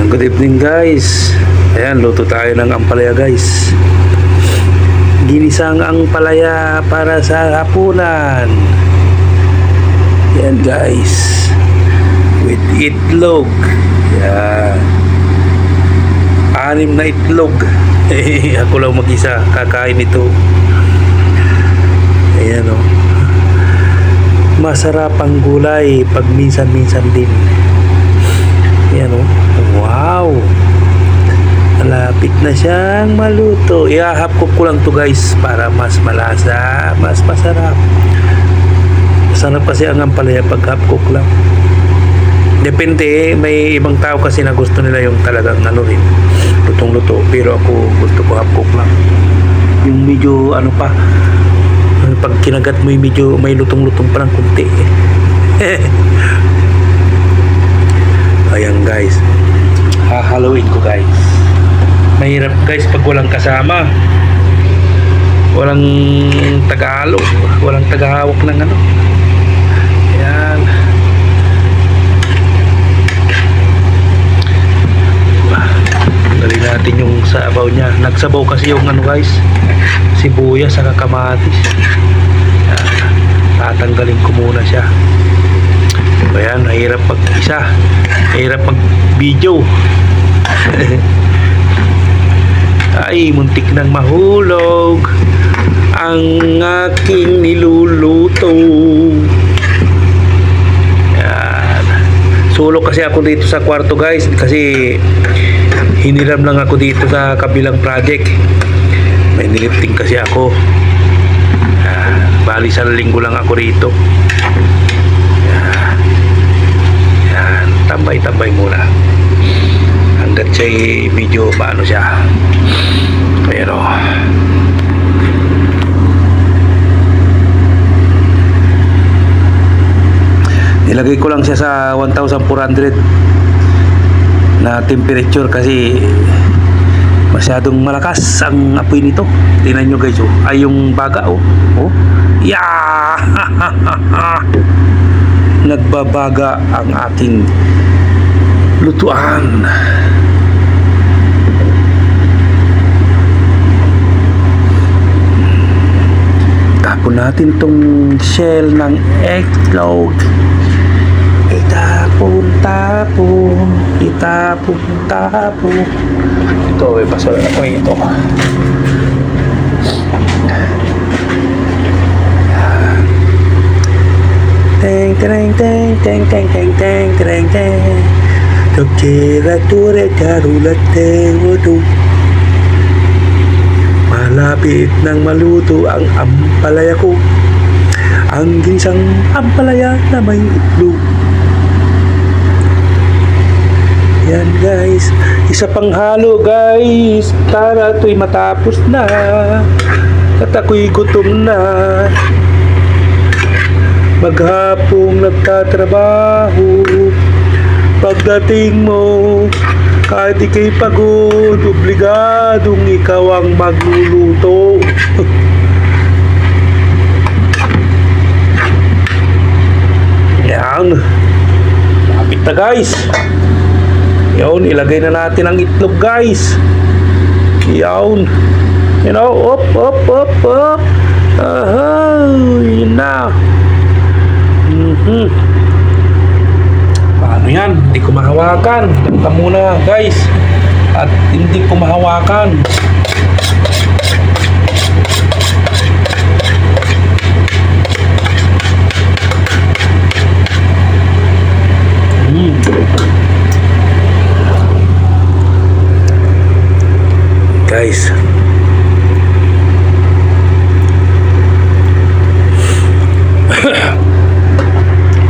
Good evening guys. Ayan, luto tayo ng ampalaya guys. Ginisang ampalaya para sa hapunan. Ayan guys, with itlog. Ayan, 6 na itlog. Ako lang mag-isa kakain ito. Ayan o, masarap ang gulay pag minsan-minsan din. Ayan o, wow, malapit na siyang maluto. I-half cook ko lang to guys para mas malasa, mas masarap. Masarap kasi ang ampalaya pag half cook lang. Depende, may ibang tao kasi na gusto nila yung talagang ano rin, lutong-luto. Pero ako gusto ko half cook lang. Yung medyo ano pa, pag kinagat mo yung medyo may lutong-lutong pa ng kunti. Ayan guys, hahaluin ko guys. Mahirap guys pag walang kasama, walang tagahalo, walang tagahawak ng ano. Ayan, dali natin yung sabaw nya. Nagsabaw kasi yung ano guys, sibuyas sa kamatis. Tatanggalin ko muna siya. Ayan, mahirap pag isa, mahirap pag video. Ay, muntik nang mahulog ang aking niluluto. Ayan, sulok kasi ako dito sa kwarto guys, kasi hiniram lang ako dito sa kabilang project. May nilifting kasi ako. Bali sa linggo lang ako rito. Yan, tambay-tambay muna hanggat siya'y medyo paano siya. Pero nilagay ko lang siya sa 1,400 na temperature kasi masyadong malakas ang apoy nito. Tingnan nyo guys, oh. Ay yung baga, oh. Oh. Yeah! Nagbabaga ang ating lutuan. Tapon natin tong shell ng eggnog. Itapon. Ito, may basura na ko ito. Teng. Tokerature karulate wudu. Malapit nang maluto ang ampalaya ko. Ang ginisang ampalaya na may itlog. Yan guys, isa pang halo guys, para ito'y matapos na at ako'y gutom na. Maghapong nagtatrabaho, pagdating mo kahit ika'y pagod, obligadong ikaw ang magluluto. Yan, lapit na guys. Yun, ilagay na natin ang itlog guys. Yun, you know, up. Yun na. Paano yan? Hindi ko mahawakan. Ganito muna guys. At hindi ko mahawakan. Guys,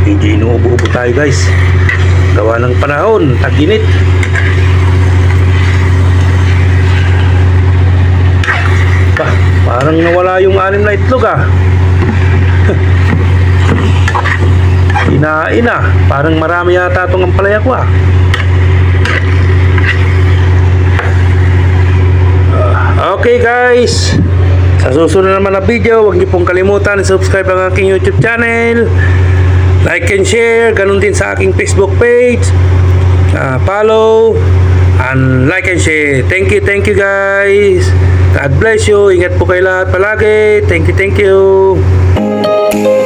hindi inuubo-ubo tayo guys, gawa ng panahon, tag-init. Parang nawala yung 6 na itlog ah. Inain ah, parang marami yata itong ampalaya ko ah. Okay guys, sa susunod naman na video, huwag niyo pong kalimutan i-subscribe ang aking YouTube channel, like and share, ganun din sa aking Facebook page, follow, and like and share. Thank you guys. God bless you. Ingat po kayo lahat palagi. Thank you.